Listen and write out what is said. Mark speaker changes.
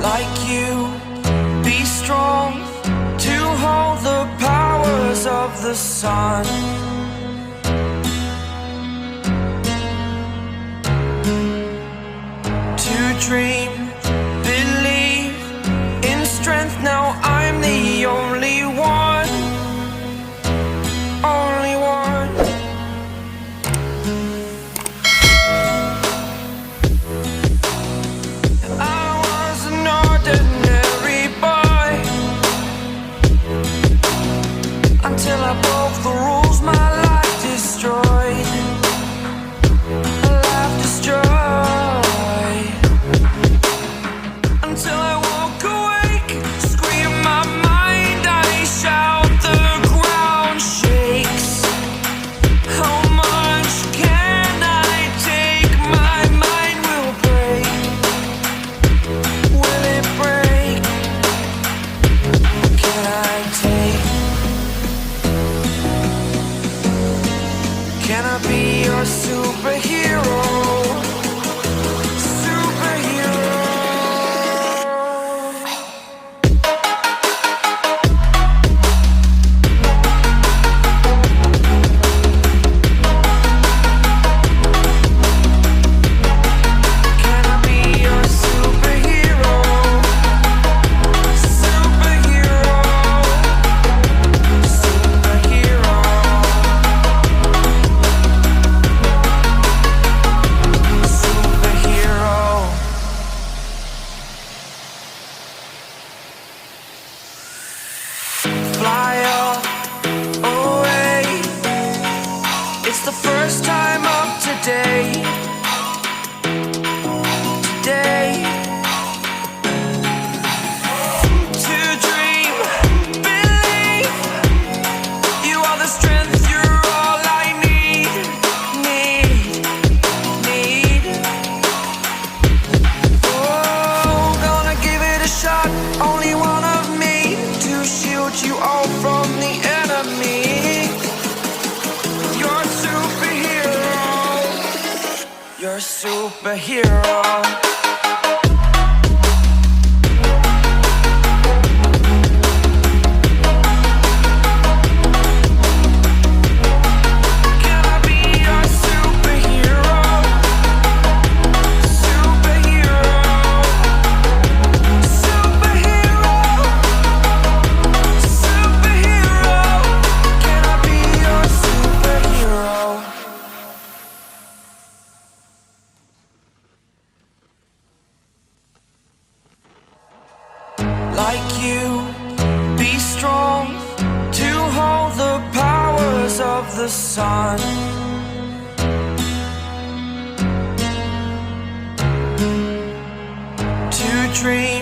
Speaker 1: like you, be strong to hold the powers of the sun. To dream, believe in strength. Now I'm the only one, only one. I was an ordinary boy until I broke the rules. My life destroyed, a life destroyed. Until I woke awake, scream my mind, I shout, the ground shakes. How much can I take? My mind will break. Will it break? Can I take? Can I be your superhero? Fly away. It's the first time of today. Today. To dream, believe. You are the strength, you're all I need. Oh, gonna give it a shot. Only one of me to shield you all from the enemy. You're a superhero. You're a superhero. Can I be your superhero? Superhero. Superhero. Superhero. Can I be your superhero? Like you, be strong to hold the powers of the sun. To dream,